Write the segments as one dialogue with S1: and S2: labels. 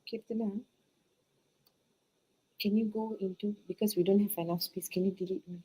S1: Kirtana, can you go into, because we don't have enough space, can you delete me?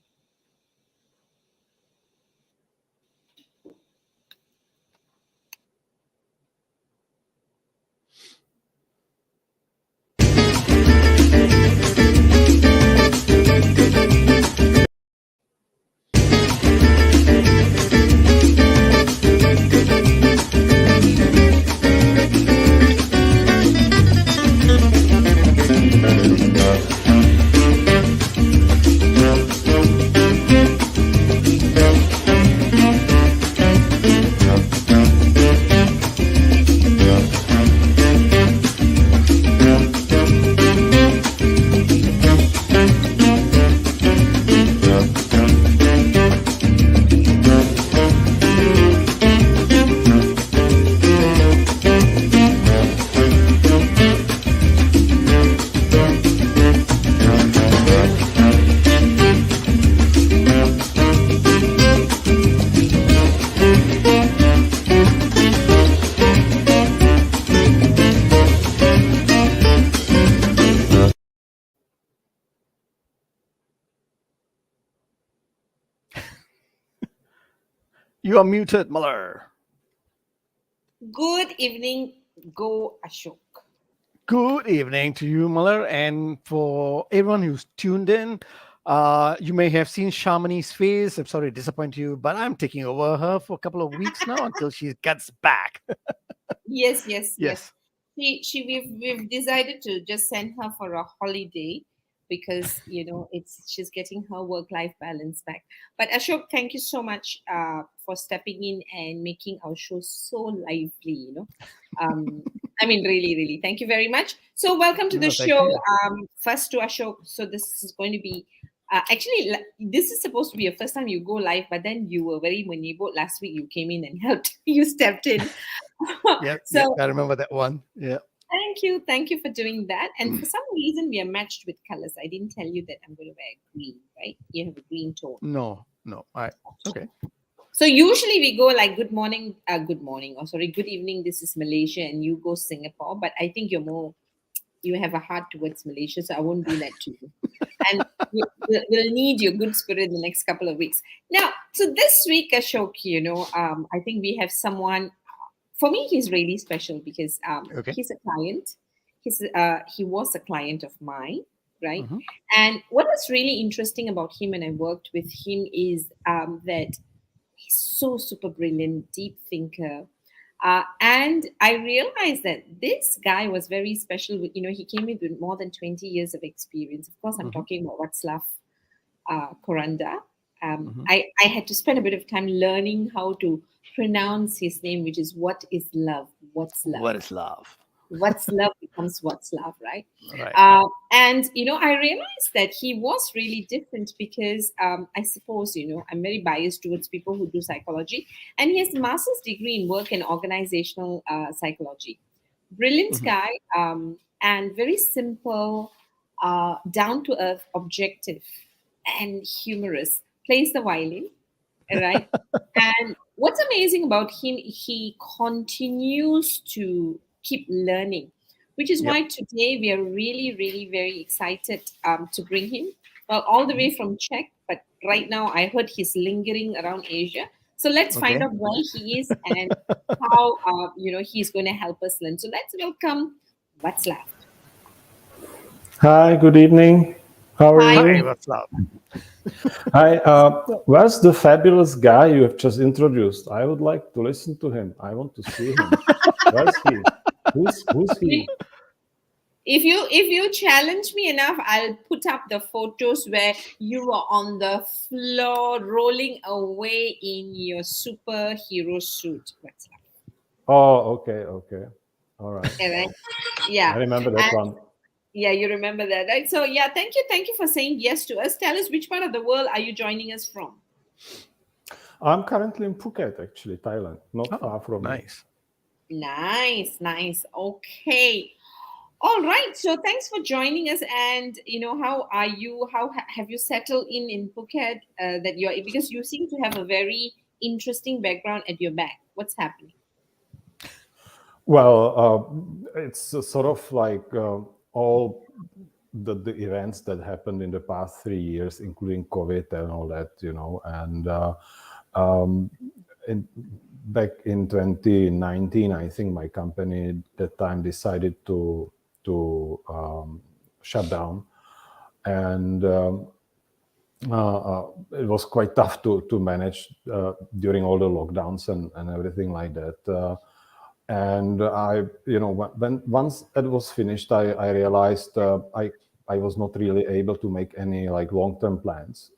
S2: You are muted, Muller.
S1: Good evening, go Ashok.
S2: Good evening to you, Muller, and for everyone who's tuned in. You may have seen Shamani's face. I'm sorry to disappoint you, but I'm taking over her for a couple of weeks now until she gets back.
S1: Yes, yes, yes.
S2: Yes.
S1: We've decided to just send her for a holiday because she's getting her work-life balance back. But Ashok, thank you so much for stepping in and making our show so lively. Um, I mean, really, really, thank you very much. So, welcome to the
S2: No, thank
S1: show.
S2: you.
S1: First to Ashok. So, this is going to be this is supposed to be your first time you go live, but then you were very maneuvered last week. You came in and helped. You stepped in.
S2: Yeah, yeah,
S1: So
S2: I remember that one. Yeah.
S1: thank you for doing that. And for some reason, we are matched with colors. I didn't tell you that I'm going to wear green, right? You have a green tone.
S2: No, no. Okay.
S1: So usually we go like good morning, or sorry, good evening. This is Malaysia, and you go Singapore. But I think you have a heart towards Malaysia, so I won't do that to you. And we'll need your good spirit in the next couple of weeks. Now, so this week, Ashok, I think we have someone. For me, he's really special because
S2: Okay.
S1: he's a client. He was a client of mine, right?
S2: Hmm.
S1: And what was really interesting about him, and I worked with him, is that he's so super brilliant, deep thinker. And I realized that this guy was very special. He came in with more than 20 years of experience. Of course, I'm
S2: Hmm.
S1: talking about Vaclav Koranda.
S2: Hmm.
S1: I had to spend a bit of time learning how to pronounce his name, which is what is love? What's love?
S2: What is love?
S1: What's love becomes what's love, right?
S2: Right.
S1: And I realized that he was really different because I suppose I'm very biased towards people who do psychology, and he has a master's degree in work and organizational psychology. Brilliant
S2: Hmm.
S1: guy, and very simple, down to earth, objective, and humorous. Plays the violin, right? And what's amazing about him, he continues to keep learning, which is
S2: Yep.
S1: why today we are really, really very excited to bring him. Well, all the
S2: Hmm.
S1: way from Czech, but right now I heard he's lingering around Asia. So let's find
S2: Okay.
S1: out where he is and how he's going to help us learn. So let's welcome Václav.
S3: Hi, good evening. How are
S1: Hi.
S2: Hi,
S3: you?
S2: what's love?
S3: Hi, where's the fabulous guy you have just introduced? I would like to listen to him. I want to see him. Where's he? Who's he?
S1: If you challenge me enough, I'll put up the photos where you were on the floor rolling away in your superhero suit. What's up?
S3: Oh, okay. All right.
S1: All right.
S3: I
S1: Yeah.
S3: remember that
S1: And
S3: one.
S1: yeah, you remember that, right? So yeah, thank you for saying yes to us. Tell us, which part of the world are you joining us from?
S3: I'm currently in Phuket, actually, Thailand, not
S2: Oh,
S3: far from you.
S2: nice.
S1: Nice, nice. Okay. All right. So thanks for joining us. And how are you? How have you settled in Phuket? That you're, because you seem to have a very interesting background at your back. What's happening?
S3: Well, it's sort of like all the events that happened in the past 3 years, including COVID and all that, and um, in, back in 2019, I think my company at that time decided to shut down, and it was quite tough to manage during all the lockdowns and everything like that. And I, when once it was finished, I realized I was not really able to make any like long-term plans.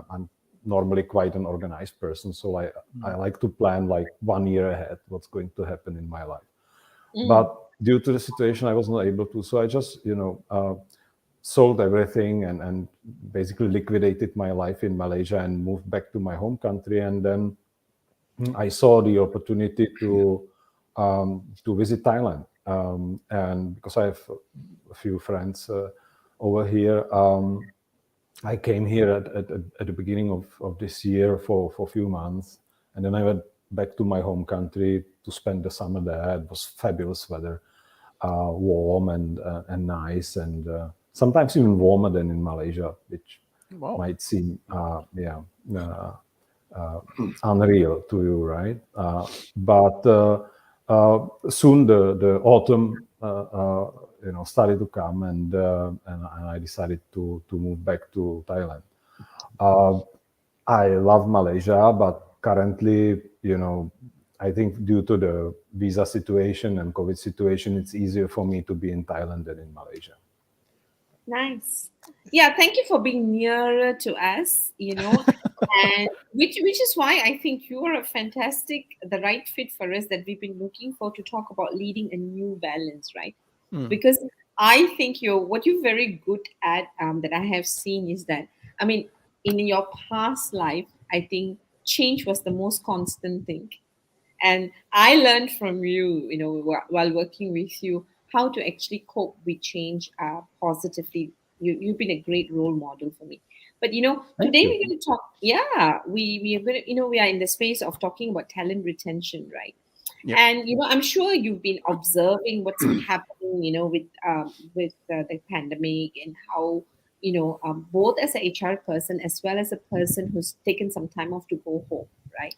S3: I'm normally quite an organized person, so I like to plan like 1 year ahead what's going to happen in my life. But due to the situation, I was not able to. So I just, sold everything and basically liquidated my life in Malaysia and moved back to my home country. And then I saw the opportunity to visit Thailand, and because I have a few friends over here, I came here at the beginning of this year for a few months, and then I went back to my home country to spend the summer there. It was fabulous weather, warm and nice, and sometimes even warmer than in Malaysia, which
S2: Wow.
S3: might seem unreal to you, right? But soon the autumn started to come, and I decided to move back to Thailand. Uh, I love Malaysia, but currently, I think due to the visa situation and COVID situation, it's easier for me to be in Thailand than in Malaysia.
S1: Nice. Yeah, thank you for being nearer to us, and which is why I think you are a fantastic, the right fit for us that we've been looking for to talk about leading a new balance, right? Because I think what you're very good at, that I have seen is that, I mean, in your past life, I think change was the most constant thing. And I learned from you, while working with you, how to actually cope with change positively. You've been a great role model for me. But
S3: Thank
S1: today
S3: you.
S1: we're going to talk. Yeah, we are going to. We are in the space of talking about talent retention, right?
S2: Yep.
S1: And I'm sure you've been observing what's happening, with the pandemic, and how both as a HR person as well as a person who's taken some time off to go home, right?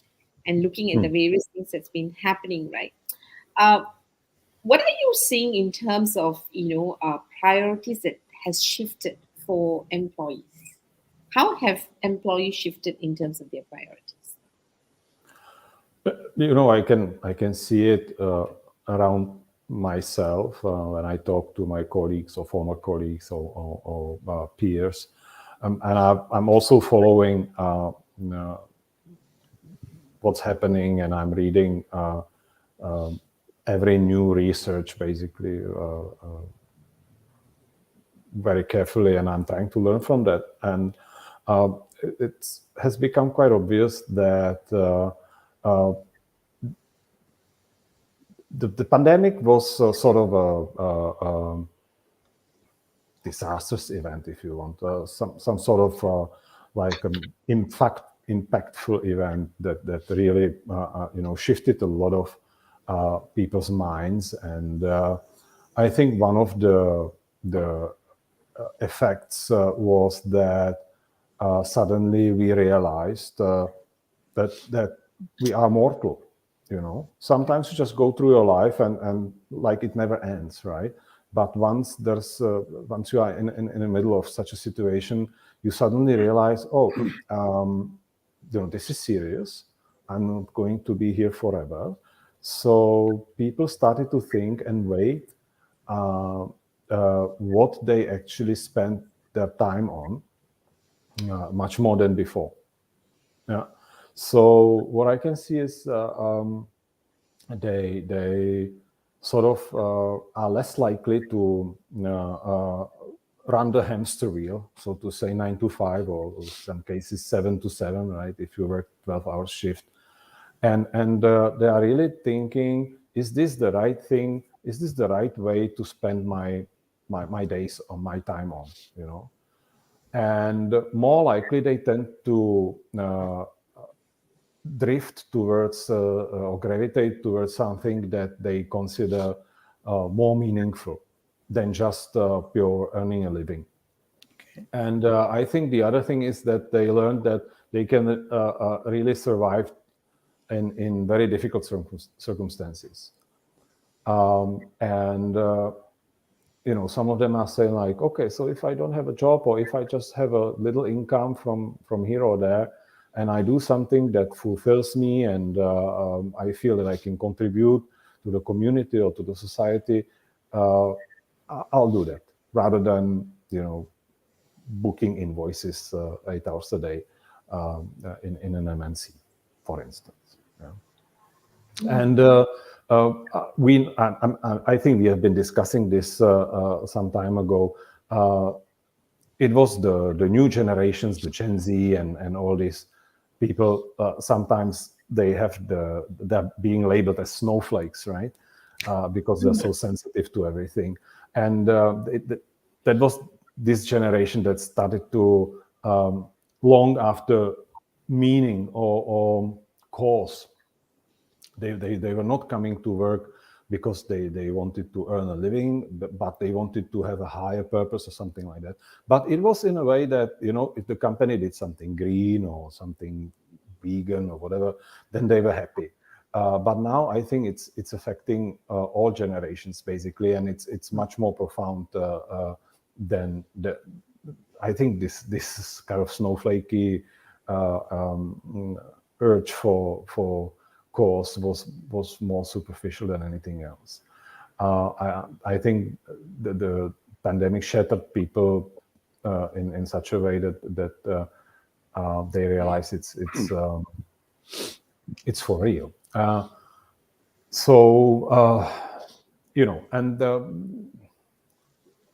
S1: And looking at the various things that's been happening, right? Uh, what are you seeing in terms of priorities that has shifted for employees? How have employees shifted in terms of their priorities?
S3: I can see it around myself when I talk to my colleagues or former colleagues or peers, and I'm also following what's happening, and I'm reading every new research basically very carefully, and I'm trying to learn from that. And it has become quite obvious that the pandemic was sort of a disastrous event, if you want, some sort of like impactful event that really shifted a lot of people's minds. And I think one of the effects was that suddenly we realized that we are mortal. Sometimes you just go through your life and like it never ends, right? But once you are in the middle of such a situation, you suddenly realize, oh, this is serious. I'm not going to be here forever. So people started to think and wait what they actually spend their time on, much more than before. Yeah. So what I can see is they sort of are less likely to run the hamster wheel, so to say, 9 to 5, or in some cases 7 to 7, right? If you work 12-hour shift, and they are really thinking, is this the right thing? Is this the right way to spend my days or my time on? And more likely they tend to drift towards or gravitate towards something that they consider more meaningful than just pure earning a living.
S2: Okay.
S3: And I think the other thing is that they learned that they can really survive in very difficult circumstances. And some of them are saying like, okay, so if I don't have a job, or if I just have a little income from here or there, and I do something that fulfills me, and I feel that I can contribute to the community or to the society, I'll do that, rather than booking invoices 8 hours a day in an MNC, for instance. Yeah. And I think we have been discussing this some time ago. It was the new generations, the Gen Z, and all these people. Sometimes they're being labeled as snowflakes, right? Because they're so sensitive to everything. And that was this generation that started to long after meaning or cause. They were not coming to work because they wanted to earn a living, but they wanted to have a higher purpose or something like that. But it was in a way that, if the company did something green or something vegan or whatever, then they were happy. But now I think it's affecting all generations basically, and it's much more profound than I think this kind of snowflakey urge for cause was more superficial than anything else. I think the pandemic shattered people in such a way that they realize it's for real. And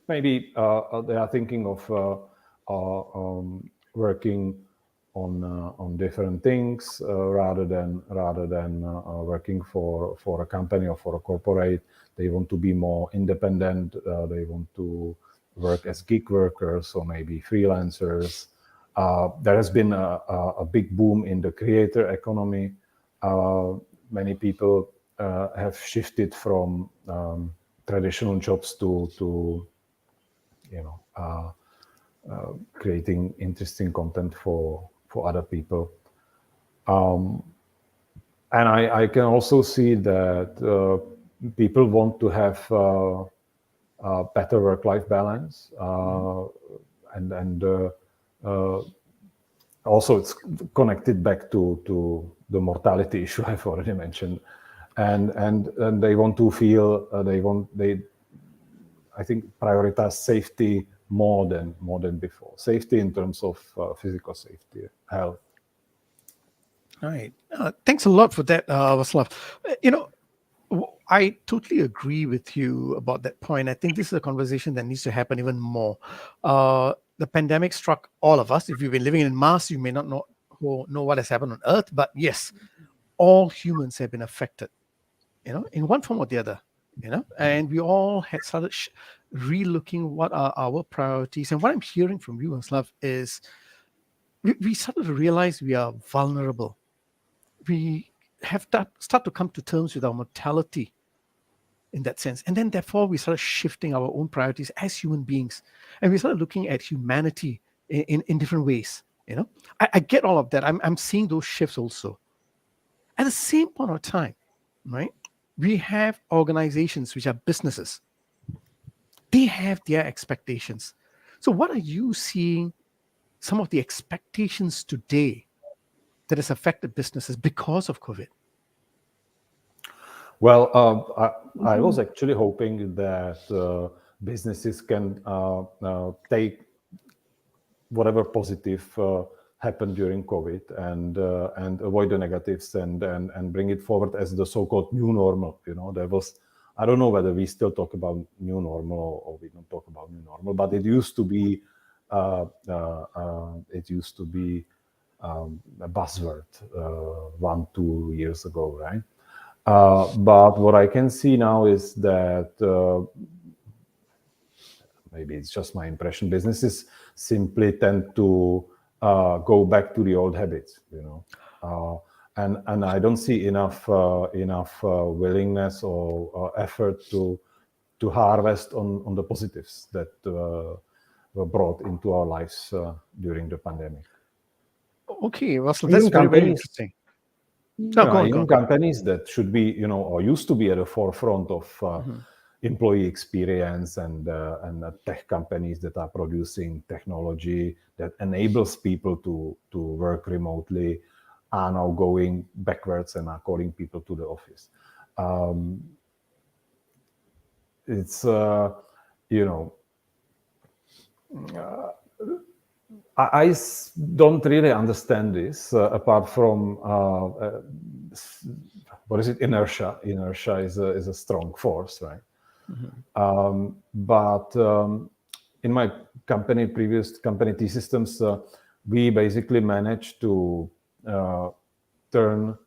S3: maybe they are thinking of working on different things rather than working for a company or for a corporate. They want to be more independent. They want to work as gig workers or maybe freelancers. There has been a big boom in the creator economy. Many people have shifted from traditional jobs to creating interesting content for other people. And I can also see that people want to have better work-life balance, and also it's connected back to the mortality issue I've already mentioned, and they want to feel they I think prioritize safety more than before. Safety in terms of physical safety, health.
S2: All right. Thanks a lot for that, Vaclav. I totally agree with you about that point. I think this is a conversation that needs to happen even more. The pandemic struck all of us. If you've been living in Mars, you may not know what has happened on Earth, but yes, all humans have been affected, in one form or the other, and we all had started re-looking what are our priorities. And what I'm hearing from you, Vaclav, is we started to realize we are vulnerable. We have to start to come to terms with our mortality in that sense. And then therefore we started shifting our own priorities as human beings. And we started looking at humanity in different ways. I get all of that. I'm seeing those shifts also. At the same point of time, right? We have organizations which are businesses. They have their expectations. So what are you seeing some of the expectations today that has affected businesses because of COVID?
S3: Well, I was actually hoping that businesses can take whatever positive happened during COVID and avoid the negatives and bring it forward as the so-called new normal. There was, I don't know whether we still talk about new normal or we don't talk about new normal, but it used to be a buzzword 1-2 years ago, right? But what I can see now is that maybe it's just my impression, businesses simply tend to go back to the old habits, and I don't see enough willingness or effort to harvest on the positives that were brought into our lives during the pandemic.
S2: Okay, Russell, that's
S3: Even
S2: very, very
S3: companies,
S2: interesting.
S3: you
S2: No,
S3: know,
S2: go on,
S3: even
S2: go on.
S3: companies that should be, or used to be at the forefront of employee experience and tech companies that are producing technology that enables people to work remotely are now going backwards and are calling people to the office. It's don't really understand this apart from what is it? Inertia. Inertia is a strong force, right? But in my previous company T Systems, we basically managed to turn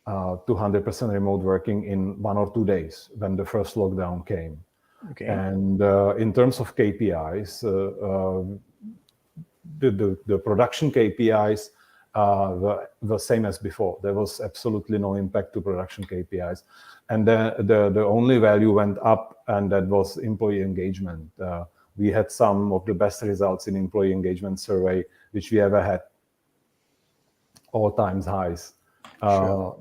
S3: 200% remote working in 1 or 2 days when the first lockdown came.
S2: Okay.
S3: And in terms of KPIs, the production KPIs were the same as before. There was absolutely no impact to production KPIs. And the only value went up, and that was employee engagement. We had some of the best results in employee engagement survey, which we ever had, all times highs.
S2: Sure.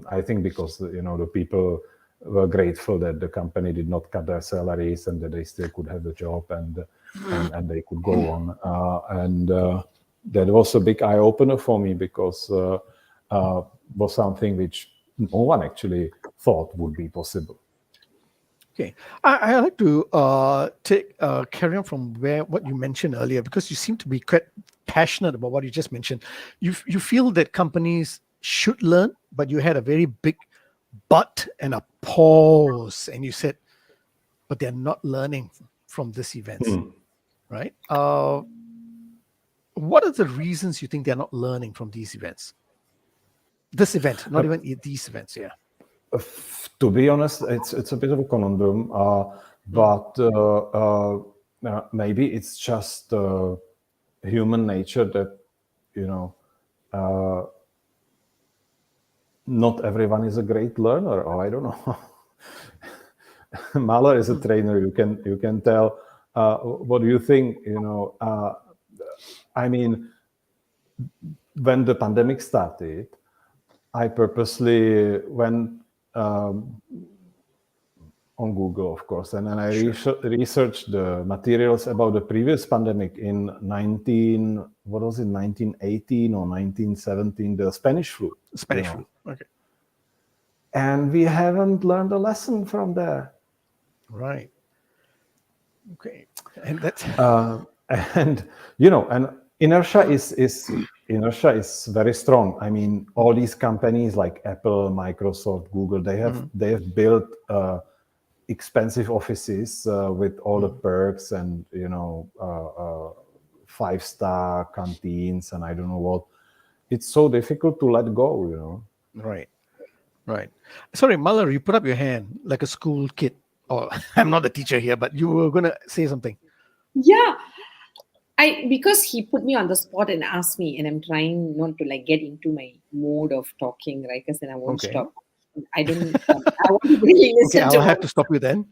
S3: I think because, the people were grateful that the company did not cut their salaries and that they still could have a job and they could go on. And that was a big eye opener for me because was something which no one actually thought would be possible.
S2: Okay, I like to carry on from what you mentioned earlier, because you seem to be quite passionate about what you just mentioned. You feel that companies should learn, but you had a very big but and a pause, and you said, but they're not learning from this event, right? What are the reasons you think they're not learning from these events? This event, not even these events, yeah.
S3: To be honest, it's a bit of a conundrum, but maybe it's just human nature that not everyone is a great learner, or I don't know. Mahler is a trainer. You can tell. What do you think? I mean, when the pandemic started, I purposely went on Google, of course, and then I researched the materials about the previous pandemic in 1918 or 1917, the Spanish flu.
S2: Spanish flu. Okay.
S3: And we haven't learned a lesson from there.
S2: Right. Okay. And that's
S3: and inertia is very strong. I mean, all these companies like Apple, Microsoft, Google, they have built expensive offices with all the perks and 5-star canteens and I don't know what. It's so difficult to let go.
S2: Right. Sorry, Mahler, you put up your hand like a school kid. Oh, I'm not the teacher here, but you were gonna say something.
S1: Yeah, because he put me on the spot and asked me, and I'm trying not to get into my mode of talking, right? Because then I won't stop. I don't. I want to really listen.
S2: Okay, I'll have to stop you then.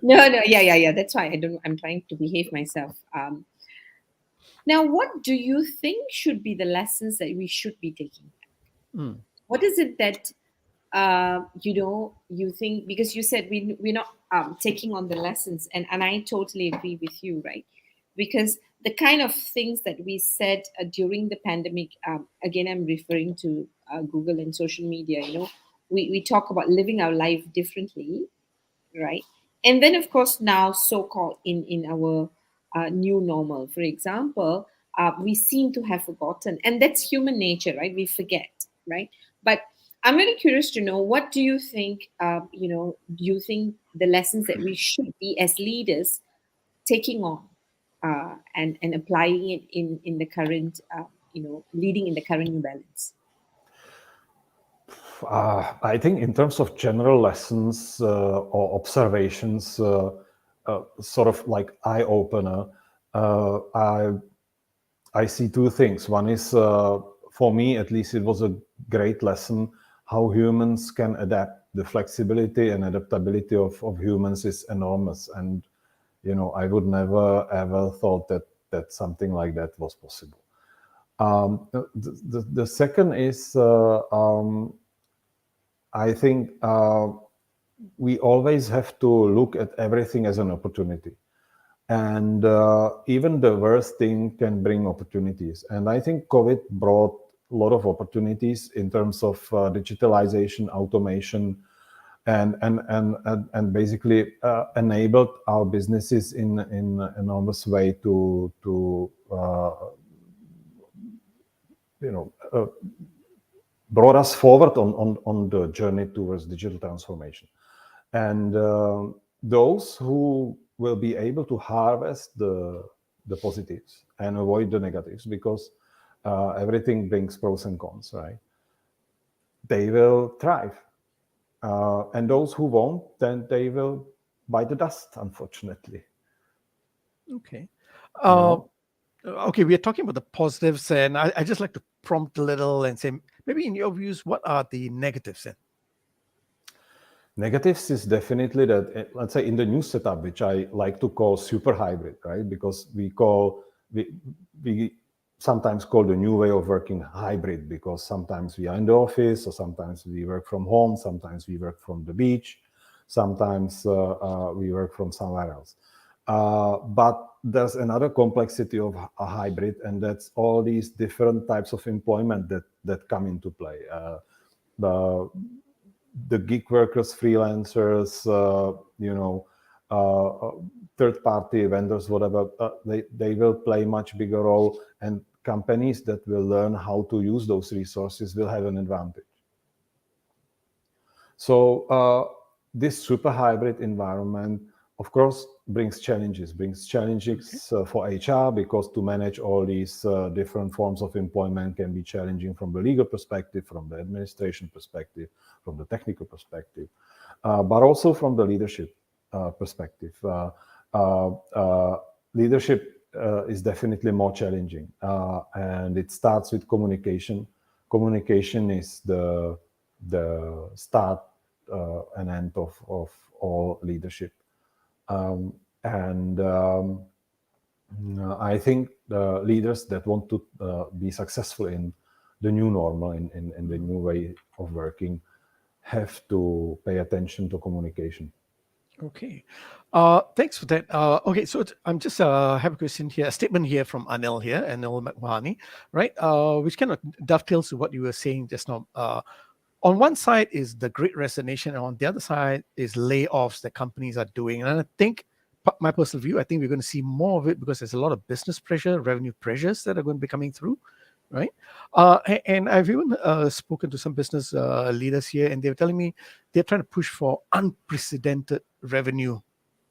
S1: No, yeah. That's why I'm trying to behave myself. Now, what do you think should be the lessons that we should be taking? What is it that you think? Because you said we're not taking on the lessons, and I totally agree with you, right? Because the kind of things that we said during the pandemic, again, I'm referring to Google and social media. We talk about living our life differently, right? And then, of course, now so-called in our new normal, for example, we seem to have forgotten, and that's human nature, right? We forget, right? But I'm really curious to know, what do you think? Do you think the lessons that we should be as leaders taking on and applying it in the current, leading in the current imbalance?
S3: I think in terms of general lessons or observations, sort of like eye opener, I see two things. One is for me at least, it was a great lesson how humans can adapt. The flexibility and adaptability of humans is enormous, and I would never ever thought that something like that was possible. The second is, I think we always have to look at everything as an opportunity. And even the worst thing can bring opportunities. And I think COVID brought a lot of opportunities in terms of digitalization, automation, and basically enabled our businesses in enormous way to brought us forward on the journey towards digital transformation. And those who will be able to harvest the positives and avoid the negatives, because everything brings pros and cons, right? They will thrive. And those who won't, then they will bite the dust, unfortunately.
S2: Okay. Okay, we are talking about the positives, and I just like to prompt a little and say, maybe in your views, what are the negatives then?
S3: Negatives is definitely that, let's say, in the new setup, which I like to call super hybrid, right? Because we sometimes call the new way of working hybrid, because sometimes we are in the office, or sometimes we work from home, sometimes we work from the beach, sometimes we work from somewhere else. But there's another complexity of a hybrid, and that's all these different types of employment that come into play. The gig workers, freelancers, third-party vendors, whatever, they will play much bigger role, and companies that will learn how to use those resources will have an advantage. So this super hybrid environment, of course, brings challenges for HR, because to manage all these different forms of employment can be challenging from the legal perspective, from the administration perspective, from the technical perspective, but also from the leadership perspective. Leadership is definitely more challenging, and it starts with communication. Communication is the start and end of all leadership. I think the leaders that want to be successful in the new normal, in the new way of working, have to pay attention to communication.
S2: Okay. Thanks for that. Okay, so I'm just have a question here, a statement here from Anil here, Anil Makwani, right? Which kind of dovetails to what you were saying just now. On one side is the great resignation, and on the other side is layoffs that companies are doing. And I think, my personal view, I think we're going to see more of it because there's a lot of business pressure, revenue pressures that are going to be coming through, right? And I've even spoken to some business leaders here, and they were telling me they're trying to push for unprecedented revenue.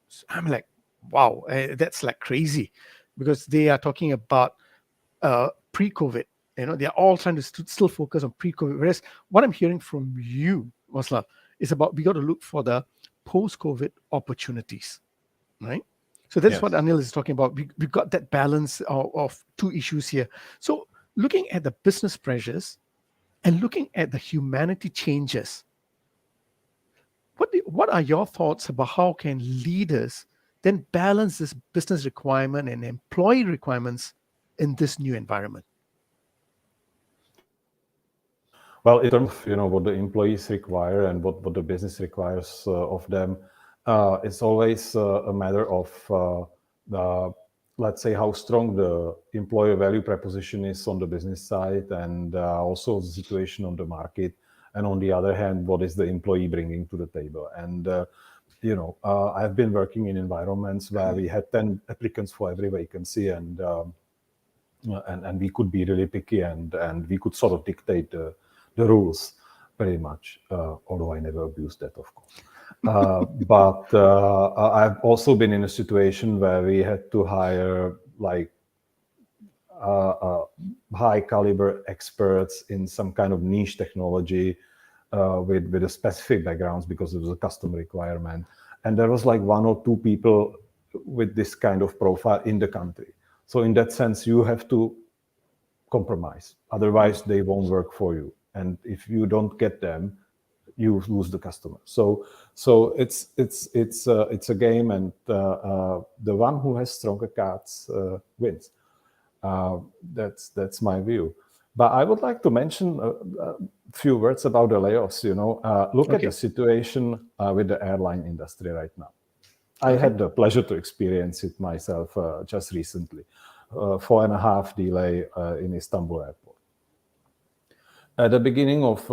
S2: So I'm like, wow, that's like crazy, because they are talking about pre-COVID. They're all trying to still focus on pre-COVID. Whereas what I'm hearing from you, Vaslav, is about we got to look for the post-COVID opportunities, right? So that's what Anil is talking about. We've got that balance of two issues here. So looking at the business pressures and looking at the humanity changes, what are your thoughts about how can leaders then balance this business requirement and employee requirements in this new environment?
S3: Well, in terms of what the employees require and what the business requires of them, it's always a matter of let's say how strong the employer value proposition is on the business side, and also the situation on the market, and on the other hand, what is the employee bringing to the table. And I've been working in environments where we had 10 applicants for every vacancy, and we could be really picky, and we could sort of dictate the rules pretty much, although I never abused that, of course. But I've also been in a situation where we had to hire like high caliber experts in some kind of niche technology with a specific backgrounds, because it was a custom requirement. And there was like one or two people with this kind of profile in the country. So in that sense, you have to compromise. Otherwise, they won't work for you. And if you don't get them, you lose the customer. So it's a game, and the one who has stronger cards wins. That's my view. But I would like to mention a few words about the layoffs. Look at the situation with the airline industry right now. I had the pleasure to experience it myself just recently. 4.5 delay in Istanbul airport. At the beginning of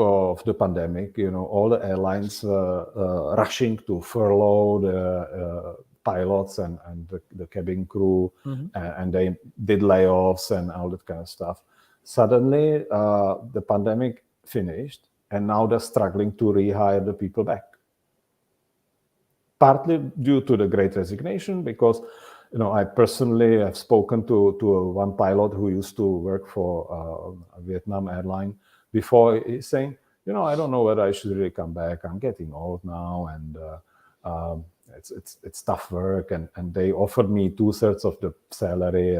S3: the pandemic, all the airlines were rushing to furlough the pilots and the cabin crew, and they did layoffs and all that kind of stuff. Suddenly, the pandemic finished, and now they're struggling to rehire the people back. Partly due to the Great Resignation, because I personally have spoken to one pilot who used to work for a Vietnam airline before. He's saying, I don't know whether I should really come back. I'm getting old now, and it's tough work, and they offered me 2/3 of the salary,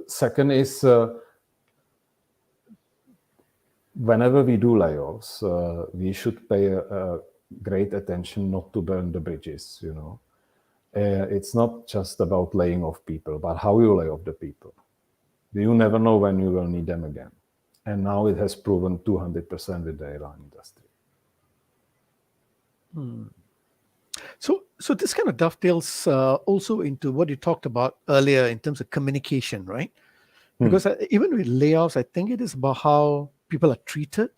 S3: second is, whenever we do layoffs, we should pay great attention not to burn the bridges. It's not just about laying off people, but how you lay off the people. You never know when you will need them again. And now it has proven 200% with the airline industry.
S2: So this kind of dovetails also into what you talked about earlier in terms of communication, right? Because even with layoffs, I think it is about how people are treated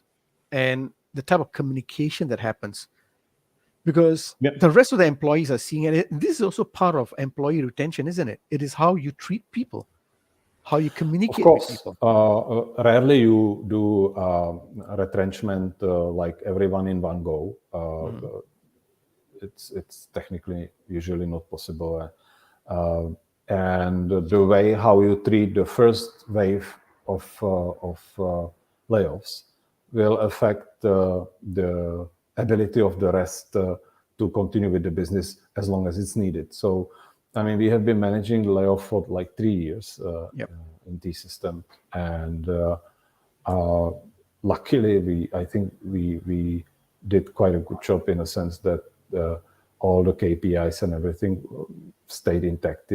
S2: and the type of communication that happens. Because the rest of the employees are seeing it. This is also part of employee retention, isn't it? It is how you treat people, how you communicate with people.
S3: Rarely you do retrenchment like everyone in one go. It's technically usually not possible. And the way how you treat the first wave of layoffs will affect the ability of the rest to continue with the business as long as it's needed. So, we have been managing the layoff for like 3 years in T-System, and luckily I think we did quite a good job in a sense that all the KPIs and everything stayed intact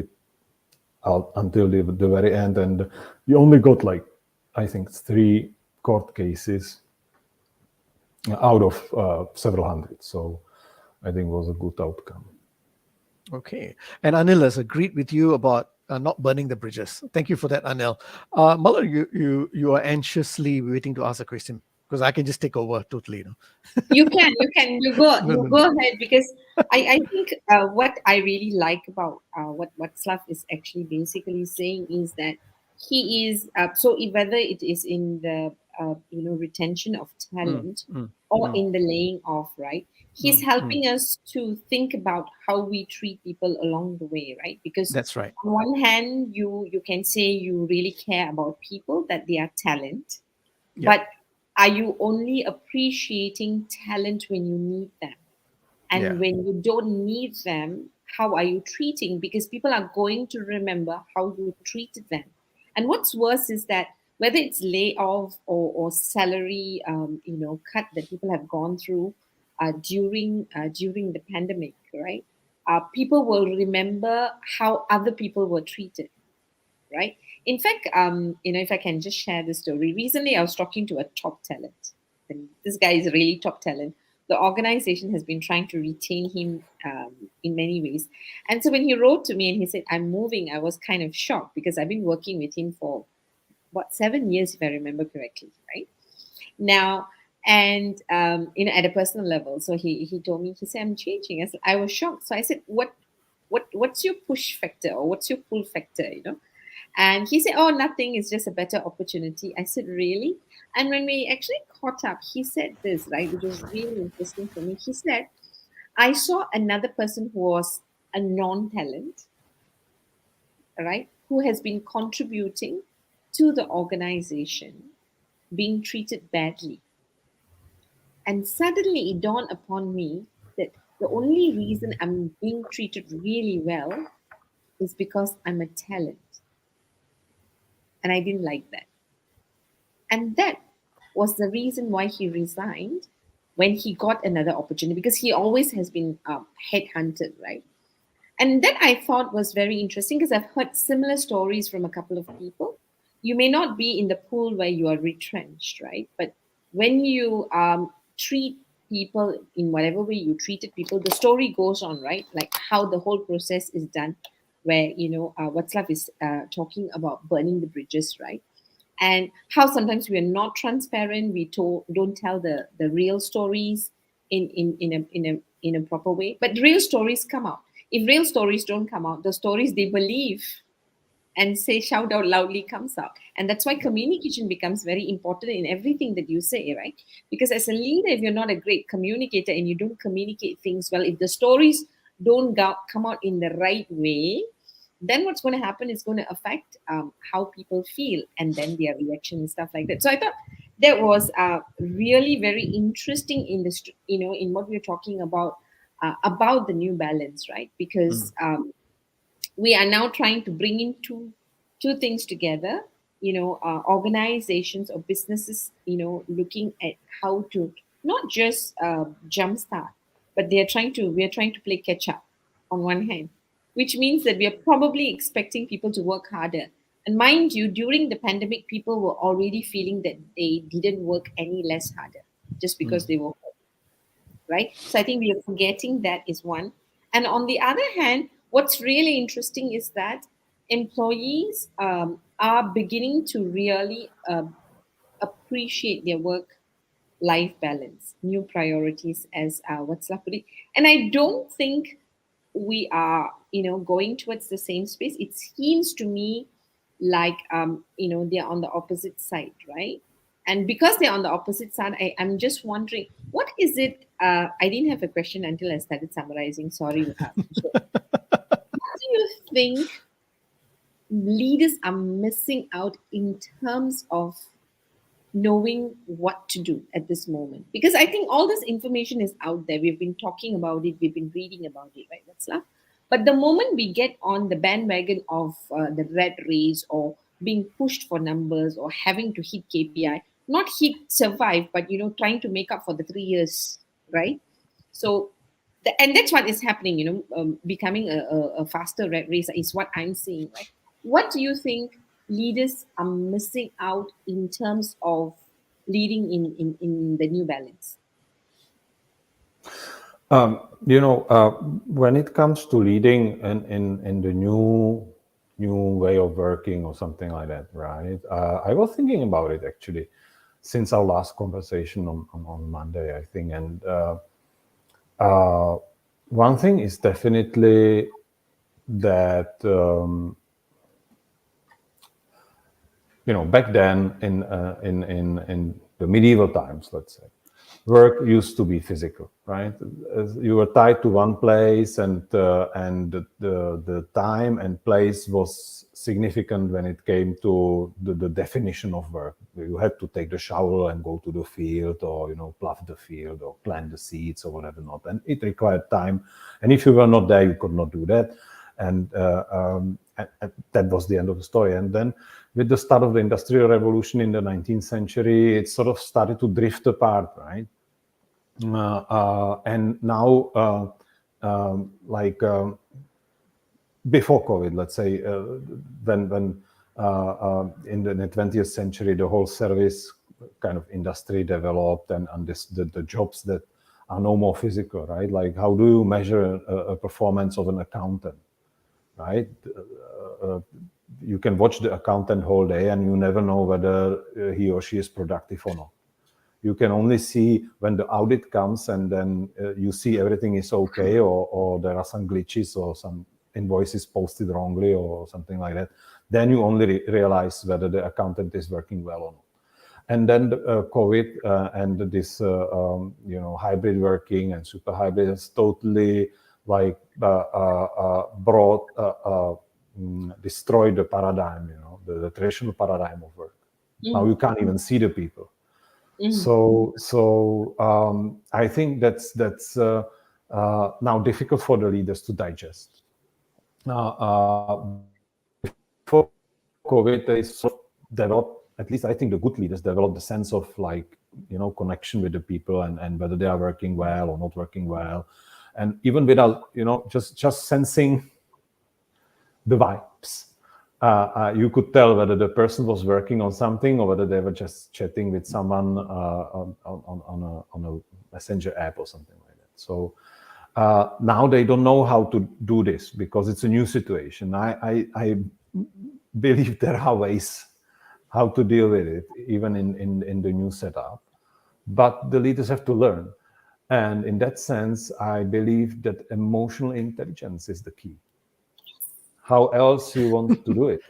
S3: until the very end, and we only got I think 3 court cases out of several hundred. So I think it was a good outcome.
S2: Okay. And Anil has agreed with you about not burning the bridges. Thank you for that, Anil. Muller, you are anxiously waiting to ask a question, because I can just take over totally.
S1: You go ahead, because I think what I really like about what Slav is actually basically saying is that he is whether it is in the retention of talent or in the laying off, right? He's helping us to think about how we treat people along the way, right? Because
S2: that's right.
S1: On one hand, you can say you really care about people, that they are talent, but are you only appreciating talent when you need them? And when you don't need them, how are you treating? Because people are going to remember how you treated them. And what's worse is that whether it's layoff or salary, cut that people have gone through during the pandemic, right? People will remember how other people were treated, right? In fact, if I can just share this story. Recently, I was talking to a top talent, and this guy is really top talent. The organization has been trying to retain him in many ways. And so when he wrote to me and he said, I'm moving, I was kind of shocked, because I've been working with him for, 7 years, if I remember correctly, right? Now, and, at a personal level. So he told me, he said, I'm changing. I was shocked. So I said, what's your push factor, or what's your pull factor, And he said, oh, nothing, it's just a better opportunity. I said, really? And when we actually caught up, he said this, right, which was really interesting for me. He said, I saw another person who was a non-talent, right, who has been contributing to the organization, being treated badly. And suddenly it dawned upon me that the only reason I'm being treated really well is because I'm a talent. And I didn't like that. And that was the reason why he resigned when he got another opportunity, because he always has been headhunted, right? And that I thought was very interesting because I've heard similar stories from a couple of people. You may not be in the pool where you are retrenched, right? But when you treat people in whatever way you treated people, the story goes on, right? Like how the whole process is done, where, Václav is talking about burning the bridges, right? And how sometimes we are not transparent, don't tell the real stories in a proper way, but real stories come out. If real stories don't come out, the stories they believe and say shout out loudly comes out. And that's why communication becomes very important in everything that you say, right? Because as a leader, if you're not a great communicator and you don't communicate things well, if the stories don't come out in the right way, then what's going to happen is going to affect how people feel and then their reaction and stuff like that. So I thought that was really very interesting in this, in what we're talking about the New Balance, right? Because we are now trying to bring in two things together. Organizations or businesses, looking at how to not just jumpstart, but we are trying to play catch up on one hand, which means that we are probably expecting people to work harder. And mind you, during the pandemic, people were already feeling that they didn't work any less harder just because they were home, right? So I think we are forgetting that is one. And on the other hand, what's really interesting is that employees are beginning to really appreciate their work life balance, new priorities, as what's put. And I don't think we are, going towards the same space. It seems to me like, they're on the opposite side, right? And because they're on the opposite side, I'm just wondering, what is it? I didn't have a question until I started summarizing. Sorry. So what do you think leaders are missing out in terms of knowing what to do at this moment? Because I think all this information is out there. We've been talking about it, we've been reading about it, right? That's love. But the moment we get on the bandwagon of the red race, or being pushed for numbers, or having to hit KPI, not hit survive, but trying to make up for the 3 years, right? So and that's what is happening, becoming a faster red race is what I'm seeing, right? What do you think leaders are missing out in terms of leading in the New Balance?
S3: When it comes to leading in the new way of working or something like that, right? I was thinking about it actually since our last conversation on Monday, I think. And one thing is definitely that back then in the medieval times, let's say, work used to be physical, right? You were tied to one place, and the time and place was significant when it came to the definition of work. You had to take the shovel and go to the field, or plough the field, or plant the seeds, or whatever not, and it required time. And if you were not there, you could not do that. And that was the end of the story. And then with the start of the Industrial Revolution in the 19th century, it sort of started to drift apart, right? And now, before COVID, let's say, when in the 20th century, the whole service kind of industry developed, and the jobs that are no more physical, right? Like, how do you measure a performance of an accountant, right? You can watch the accountant whole day, and you never know whether he or she is productive or not. You can only see when the audit comes, and then you see everything is okay, or there are some glitches, or some invoices posted wrongly, or something like that. Then you only realize whether the accountant is working well or not. And then COVID and this hybrid working and super hybrid has totally destroyed the paradigm, the traditional paradigm of work. Now you can't even see the people. So I think that's now difficult for the leaders to digest. Before COVID, they sort of developed, at least I think the good leaders developed the sense of like, connection with the people and whether they are working well or not working well. And even without, just sensing the vibes. You could tell whether the person was working on something or whether they were just chatting with someone on a messenger app or something like that. So now they don't know how to do this because it's a new situation. I believe there are ways how to deal with it, even in the new setup. But the leaders have to learn. And in that sense, I believe that emotional intelligence is the key. How else you want to do it,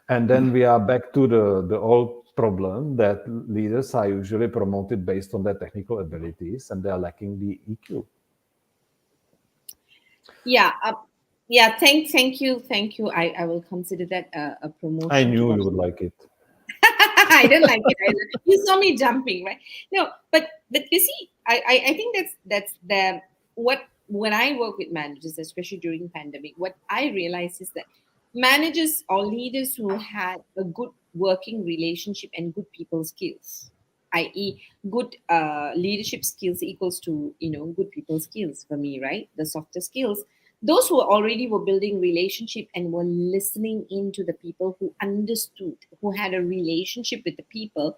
S3: And then we are back to the old problem that leaders are usually promoted based on their technical abilities and they are lacking the EQ.
S1: Yeah. Thank you. I will consider that a
S3: I
S1: promotion
S3: knew
S1: to.
S3: you would like it.
S1: I don't like it either. You saw me jumping, right? No, but you see, I think that's the what when I work with managers, especially during pandemic, what I realize is that managers or leaders who had a good working relationship and good people skills, i.e., good leadership skills equals to good people skills for me, right? The softer skills, those who already were building relationship and were listening into the people, who understood, who had a relationship with the people,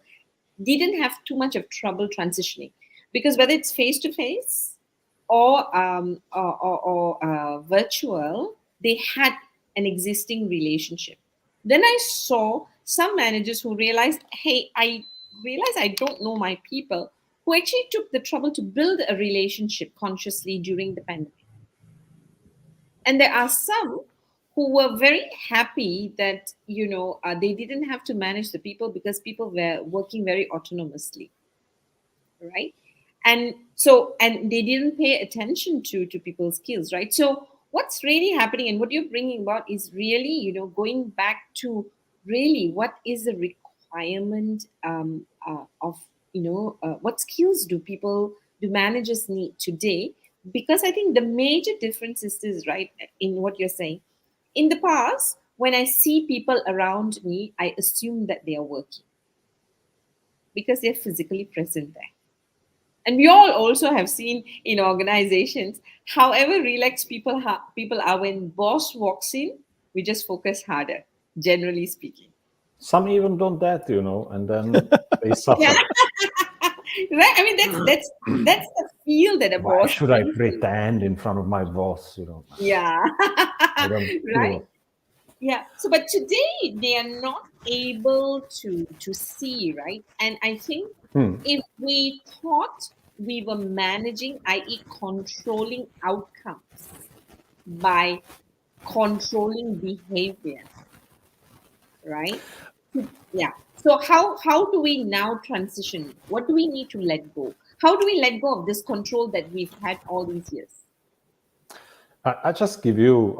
S1: didn't have too much of trouble transitioning, because whether it's face to face or virtual, they had an existing relationship. Then I saw some managers who realized, hey, I realize I don't know my people, who actually took the trouble to build a relationship consciously during the pandemic. And there are some who were very happy that they didn't have to manage the people because people were working very autonomously, right? And they didn't pay attention to people's skills, right? So what's really happening and what you're bringing about is really going back to really what is the requirement of what skills do managers need today. Because I think the major difference is this, right, in what you're saying. In the past, when I see people around me, I assume that they are working because they're physically present there. And we all also have seen in organizations, however relaxed people are, when boss walks in, we just focus harder, generally speaking.
S3: Some even don't that, and then they
S1: Yeah,
S3: suffer.
S1: right. I mean, that's the feel that a
S3: Why
S1: boss
S3: should I
S1: brings in.
S3: pretend in front of my boss?
S1: Yeah,
S3: I don't
S1: right.
S3: feel.
S1: Yeah. So, but today they are not able to see, right? And I think if we thought we were managing, i.e., controlling outcomes by controlling behavior, right? Yeah. So how do we now transition? What do we need to let go? How do we let go of this control that we've had all these years?
S3: I just give you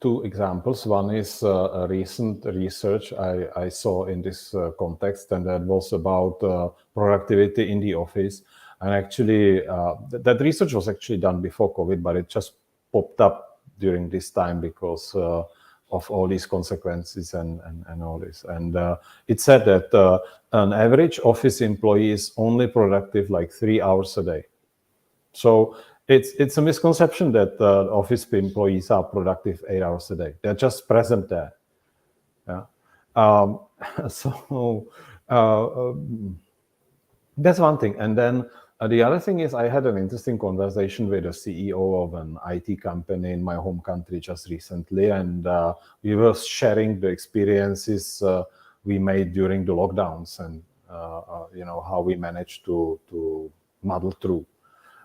S3: two examples. One is a recent research I saw in this context, and that was about productivity in the office. And actually, that research was actually done before COVID, but it just popped up during this time because of all these consequences and all this. And it said that an average office employee is only productive like 3 hours a day. So it's a misconception that office employees are productive 8 hours a day. They're just present there. Yeah. Um, so that's one thing. And then the other thing is, I had an interesting conversation with a CEO of an IT company in my home country just recently, and we were sharing the experiences we made during the lockdowns, and how we managed to muddle through.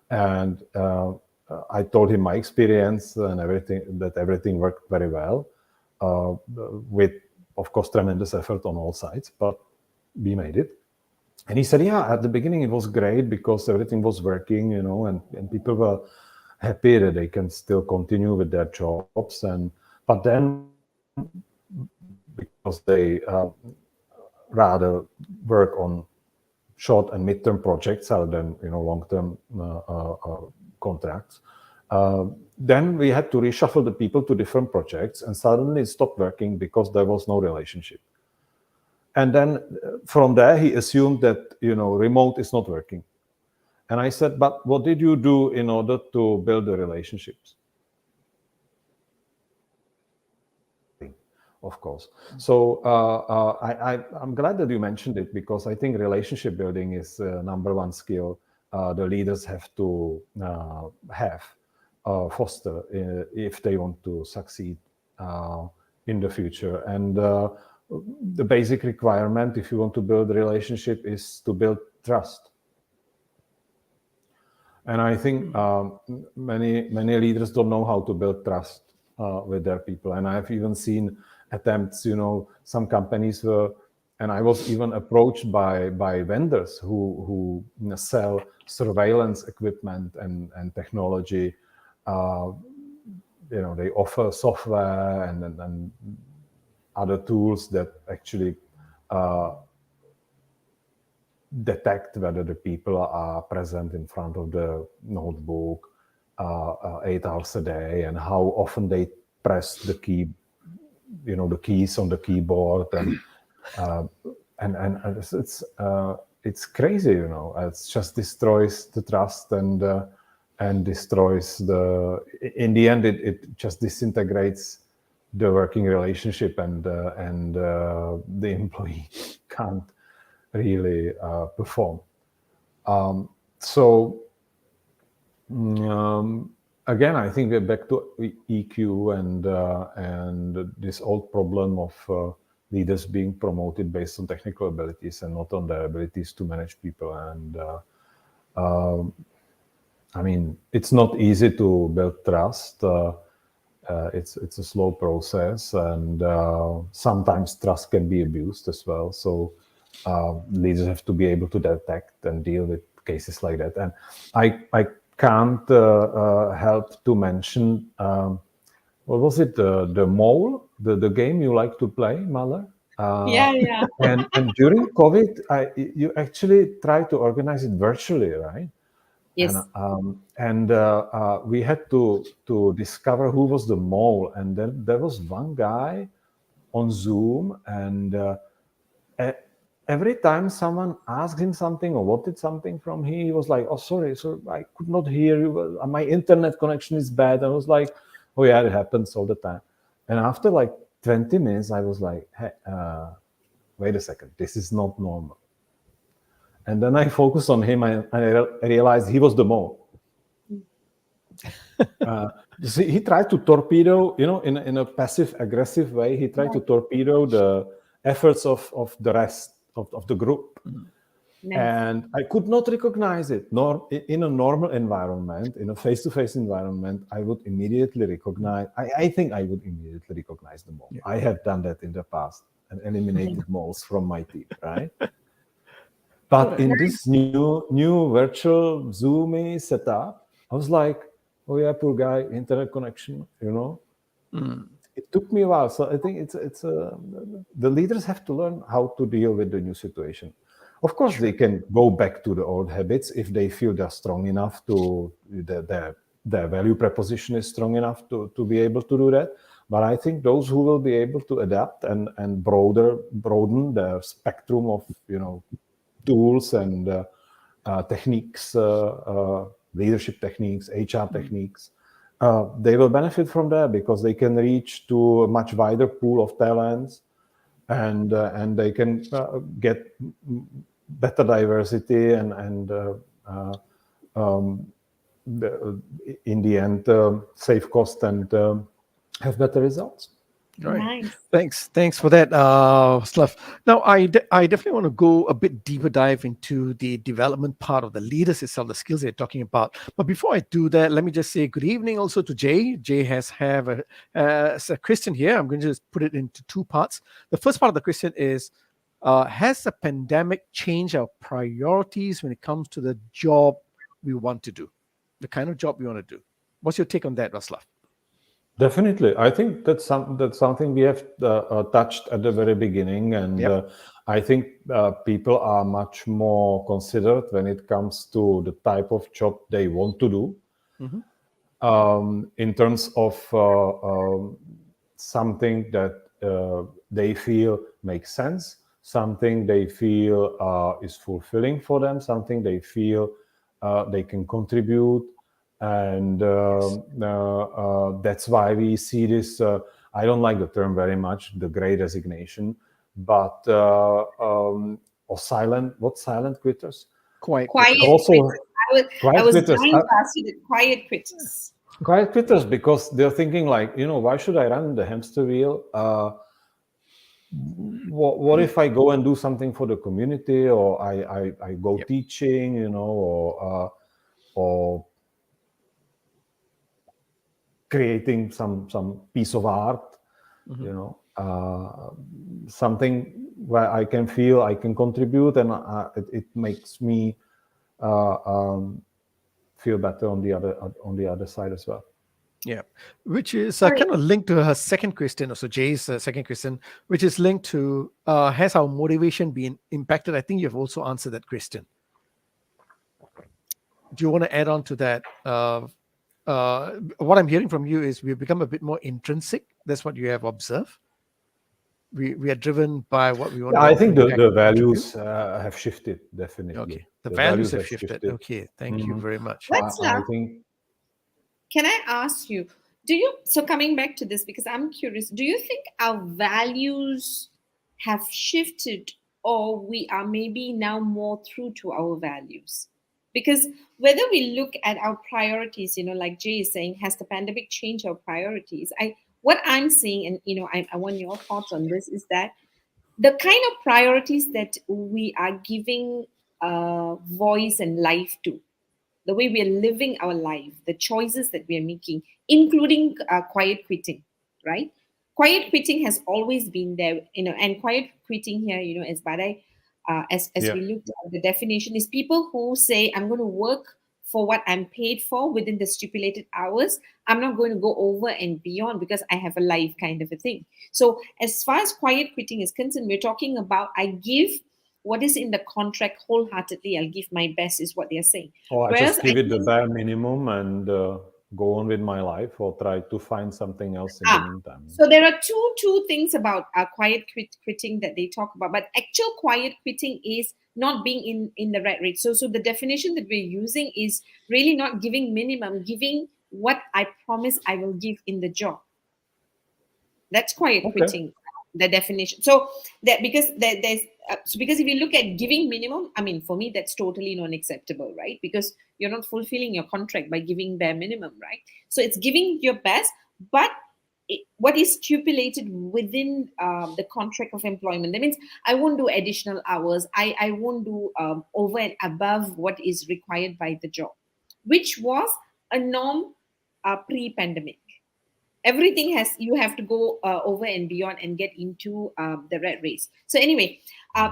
S3: And I told him my experience and everything worked very well, with, of course, tremendous effort on all sides, but we made it. And he said, yeah, at the beginning it was great because everything was working, and people were happy that they can still continue with their jobs. But then, because they rather work on short and midterm projects rather than long-term contracts, Then we had to reshuffle the people to different projects, and suddenly it stopped working because there was no relationship. And then from there, he assumed that, remote is not working. And I said, but what did you do in order to build the relationships? Of course. So I'm glad that you mentioned it, because I think relationship building is number one skill the leaders have to foster if they want to succeed in the future. And the basic requirement, if you want to build a relationship, is to build trust. And I think many leaders don't know how to build trust with their people. And I've even seen attempts, some companies were, and I was even approached by vendors who sell surveillance equipment and technology. They offer software and other tools that actually detect whether the people are present in front of the notebook 8 hours a day, and how often they press the key, the keys on the keyboard, and it's crazy, It just destroys the trust and destroys in the end it just disintegrates the working relationship, and the employee can't really perform. Again, I think we're back to EQ and this old problem of leaders being promoted based on technical abilities and not on their abilities to manage people. And it's not easy to build trust. It's a slow process, and sometimes trust can be abused as well. So leaders have to be able to detect and deal with cases like that. And I can't help to mention, what was it, the mole, the game you like to play, Mahler?
S1: Yeah.
S3: And during COVID, you actually tried to organize it virtually, right?
S1: Yes.
S3: And we had to discover who was the mole. And then there was one guy on Zoom, and every time someone asked him something or wanted something from him, he was like, "Oh, sorry, I could not hear you. My internet connection is bad." I was like, "Oh yeah, it happens all the time." And after like 20 minutes, I was like, "Hey, wait a second, this is not normal." And then I focused on him, and I realized he was the mole. He tried to torpedo, in a passive aggressive way. He tried to torpedo the efforts of the rest of the group.
S1: Nice.
S3: And I could not recognize it. Nor in a normal environment, in a face-to-face environment, I would immediately recognize. I think I would immediately recognize the mole. Yeah. I have done that in the past and eliminated moles from my team, right? But in this new virtual Zoomy setup, I was like, "Oh yeah, poor guy, internet connection." It took me a while. So I think the leaders have to learn how to deal with the new situation. Of course, they can go back to the old habits if they feel they're strong enough to their value proposition is strong enough to be able to do that. But I think those who will be able to adapt and broaden their spectrum of tools and techniques, leadership techniques, HR techniques, they will benefit from that, because they can reach to a much wider pool of talents, and they can get better diversity and in the end save cost and have better results.
S2: Right.
S1: Nice.
S2: Thanks for that, Slav. Now, I definitely want to go a bit deeper dive into the development part of the leaders itself, the skills they're talking about. But before I do that, let me just say good evening also to Jay. Jay has a question here. I'm going to just put it into two parts. The first part of the question is, has the pandemic changed our priorities when it comes to the job we want to do, the kind of job we want to do? What's your take on that, Václav?
S3: Definitely, I think that's something we have touched at the very beginning, and I think people are much more considerate when it comes to the type of job they want to do. in terms of something that they feel makes sense, something they feel is fulfilling for them, something they feel they can contribute. And that's why we see this. I don't like the term very much, the great resignation, but or silent, what, silent quitters?
S2: Quiet
S1: Quiet
S2: quitters.
S3: Also,
S1: quitters. I
S3: quiet
S1: was
S3: quitters.
S1: dying to ask you the quiet quitters.
S3: Quiet quitters, because they're thinking like, why should I run the hamster wheel? What if I go and do something for the community, or I go
S2: Yep.
S3: teaching, or creating some piece of art, something where I can feel I can contribute, and it makes me feel better on the other side as well.
S2: Yeah, which is
S1: Sorry.
S2: kind of linked to her second question, also Jay's second question, which is linked to has our motivation been impacted? I think you've also answered that question. Do you want to add on to that? What I'm hearing from you is we've become a bit more intrinsic. That's what you have observed. We are driven by what we want to
S3: I think the
S2: impact,
S3: values have shifted, definitely.
S2: okay, the values have shifted. Okay, thank you
S3: Mhm.
S2: very much.
S1: Let's
S3: I think.
S1: Can I ask you, so coming back to this, because I'm curious, do you think our values have shifted, or we are maybe now more true to our values? Because whether we look at our priorities, like Jay is saying, has the pandemic changed our priorities? What I'm seeing, and I want your thoughts on this, is that the kind of priorities that we are giving voice and life to, the way we are living our life, the choices that we are making, including quiet quitting, right? Quiet quitting has always been there, and quiet quitting here, as Badai, as
S3: Yeah.
S1: we looked at the definition, is people who say, I'm going to work for what I'm paid for within the stipulated hours. I'm not going to go over and beyond because I have a life, kind of a thing. So, as far as quiet quitting is concerned, we're talking about I give what is in the contract wholeheartedly. I'll give my best, is what they're saying.
S3: Or I
S1: Whereas
S3: just
S1: I
S3: give it the
S1: think,
S3: bare minimum and go on with my life, or try to find something else in the meantime.
S1: so there are two things about quiet quitting that they talk about, but actual quiet quitting is not being in the rat race. So the definition that we're using is really not giving minimum, giving what I promise I will give in the job. That's quiet
S3: Okay.
S1: quitting, the definition. So that because there's so because if you look at giving minimum, I mean, for me that's totally non-acceptable, right? Because you're not fulfilling your contract by giving bare minimum, right? So it's giving your best, but what is stipulated within the contract of employment. That means I won't do additional hours. I won't do over and above what is required by the job, which was a norm pre-pandemic. Everything has, you have to go over and beyond and get into the rat race. So anyway,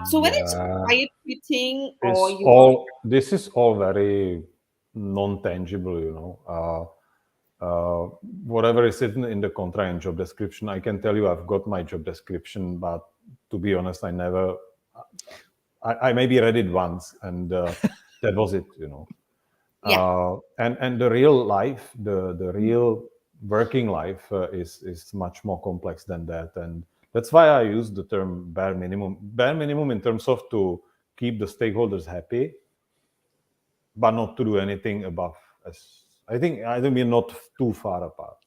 S1: so whether it's
S3: Yeah.
S1: quiet quitting or
S3: It's
S1: you want,
S3: all. This is all very non-tangible. Whatever is written in the contract and job description, I can tell you I've got my job description, but to be honest, I never. I maybe read it once, and that was it.
S1: yeah,
S3: And the real life, the real working life is much more complex than that, and that's why I use the term bare minimum. Bare minimum in terms of to keep the stakeholders happy, but not to do anything above. As I think we're not too far apart.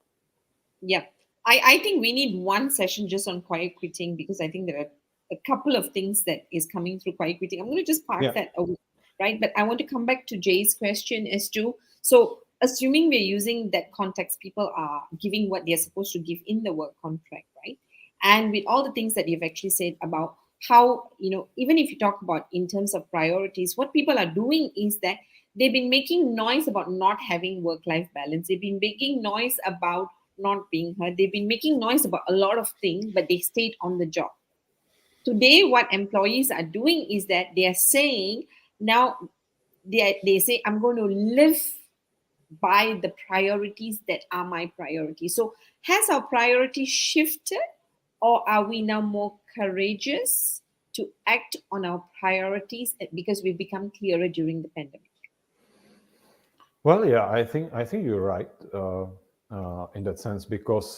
S1: yeah. I think we need one session just on quiet quitting, because I think there are a couple of things that is coming through quiet quitting. I'm going to just park
S3: Yeah.
S1: that away, right? But I want to come back to Jay's question as to, so assuming we're using that context, people are giving what they're supposed to give in the work contract, right? And with all the things that you've actually said about how, even if you talk about in terms of priorities, what people are doing is that they've been making noise about not having work life balance. They've been making noise about not being heard. They've been making noise about a lot of things, but they stayed on the job. Today, what employees are doing is that they are saying, now they say, I'm going to live by the priorities that are my priorities. So has our priority shifted, or are we now more courageous to act on our priorities because we've become clearer during the pandemic?
S3: Well, yeah, I think you're right in that sense because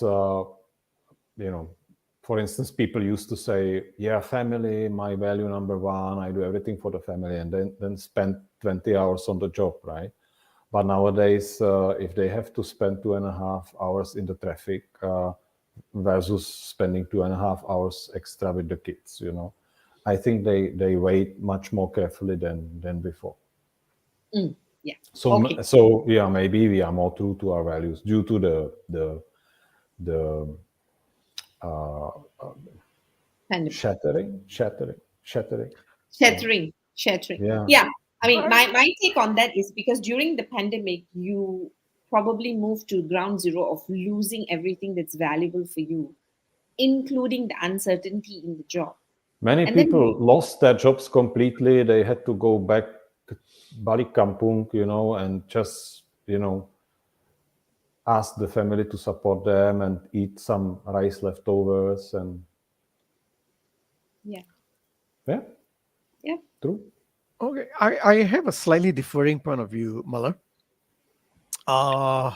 S3: for instance, people used to say, "Yeah, family, my value number one. I do everything for the family," and then spend 20 hours on the job, right? But nowadays, if they have to spend 2.5 hours in the traffic versus spending 2.5 hours extra with the kids, I think they weigh much more carefully than before.
S1: Mm, yeah.
S3: So
S1: Okay.
S3: so yeah, maybe we are more true to our values due to the uh,
S1: Pandemic.
S3: shattering.
S1: Shattering.
S3: Yeah,
S1: Yeah. I mean,
S2: I,
S1: my take on that is because during the pandemic, you probably moved to ground zero of losing everything that's valuable for you, including the uncertainty in the job.
S3: many
S1: And then,
S3: people lost their jobs completely. They had to go back to balik kampung, and just ask the family to support them and eat some rice leftovers and
S1: yeah,
S3: yeah,
S1: yeah.
S3: true.
S2: okay, I have a slightly differing point of view, Muller. Uh,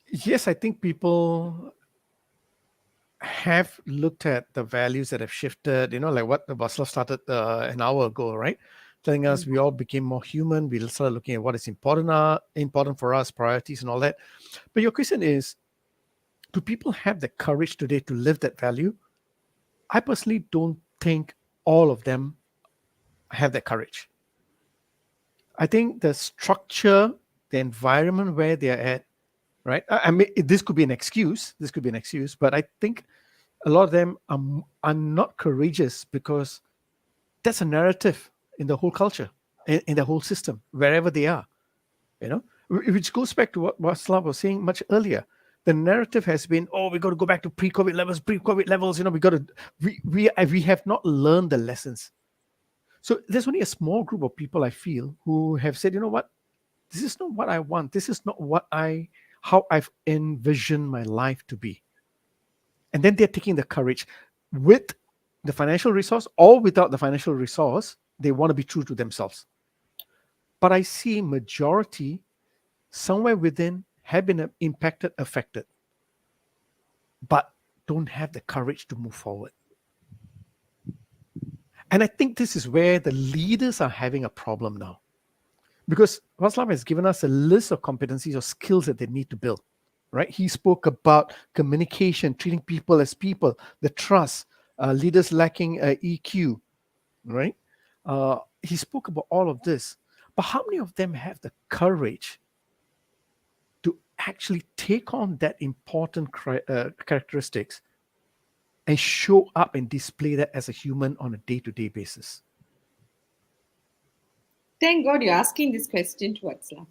S2: yes, I think people have looked at the values that have shifted, like what the Basler started an hour ago, right? Telling us
S1: Mm.
S2: we all became more human. We started looking at what is important for us, priorities and all that. But your question is, do people have the courage today to live that value? I personally don't think all of them have that courage. I think the structure, the environment where they're at, right? I mean, this could be an excuse. This could be an excuse, but I think a lot of them are not courageous because that's a narrative in the whole culture, in the whole system, wherever they are. Which goes back to what Václav was saying much earlier. The narrative has been, oh, we got to go back to pre-COVID levels, we got to, we have not learned the lessons. So there's only a small group of people I feel who have said, you know what, this is not what I want. This is not how I've envisioned my life to be. And then they're taking the courage with the financial resource or without the financial resource, they want to be true to themselves. But I see majority somewhere within have been impacted, affected, but don't have the courage to move forward. And I think this is where the leaders are having a problem now. Because Václav has given us a list of competencies or skills that they need to build, right? He spoke about communication, treating people as people, the trust, leaders lacking EQ, right? He spoke about all of this. But how many of them have the courage to actually take on that important characteristics and show up and display that as a human on a day-to-day basis?
S1: Thank God you're asking this question to Václav.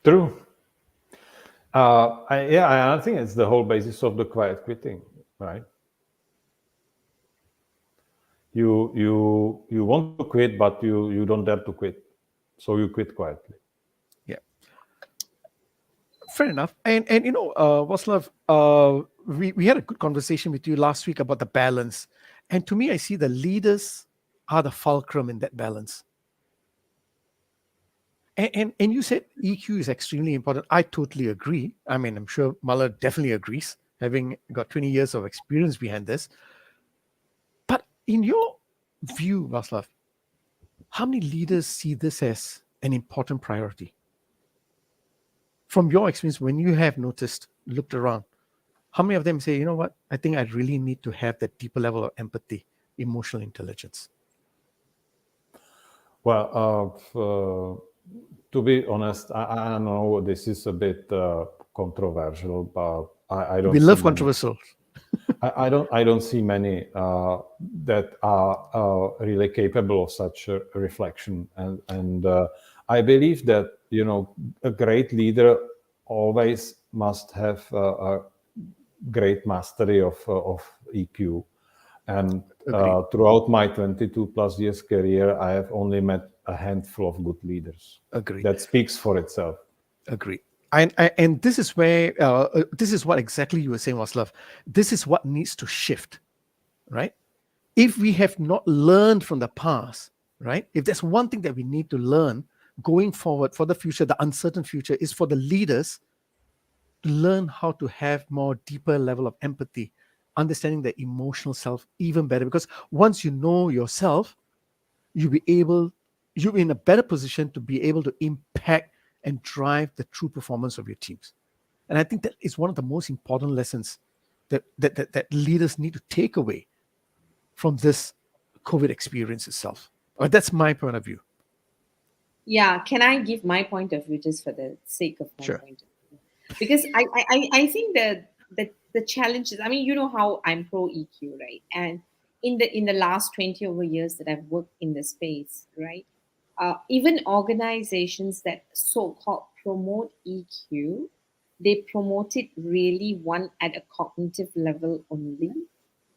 S3: True. I think it's the whole basis of the quiet quitting, right? You want to quit, but you don't dare to quit, so you quit quietly.
S2: Yeah, fair enough. And Václav, we had a good conversation with you last week about the balance. And to me, I see the leaders are the fulcrum in that balance. And you said EQ is extremely important. I totally agree. I mean, I'm sure Muller definitely agrees, having got 20 years of experience behind this. But in your view, Václav, how many leaders see this as an important priority? From your experience, when you have noticed, looked around, how many of them say, you know what, I think I really need to have that deeper level of empathy, emotional intelligence?
S3: Well, to be honest, I know this is a bit controversial, but I don't
S2: We
S3: see
S2: love
S3: many.
S2: controversial.
S3: I don't see many that are really capable of such a reflection, and I believe that a great leader always must have a great mastery of EQ. And
S2: Agreed.
S3: throughout my 22 plus years career, I have only met a handful of good leaders.
S2: Agreed.
S3: That speaks for itself.
S2: Agreed. And this is where this is what exactly you were saying, Václav. This is what needs to shift, right? If we have not learned from the past, right? If there's one thing that we need to learn going forward for the future, the uncertain future, is for the leaders to learn how to have more deeper level of empathy, understanding the emotional self even better. Because once you know yourself, you'll be able, you're in a better position to be able to impact and drive the true performance of your teams. And I think that is one of the most important lessons that leaders need to take away from this COVID experience itself. Or that's my point of view.
S1: Yeah, can I give my point of view just for the sake of my
S2: Sure.
S1: point of view? Because I think that the challenges, I mean, you know how I'm pro EQ, right? And in the last 20 over years that I've worked in the space, right? Even organizations that so-called promote EQ, they promote it really one at a cognitive level only,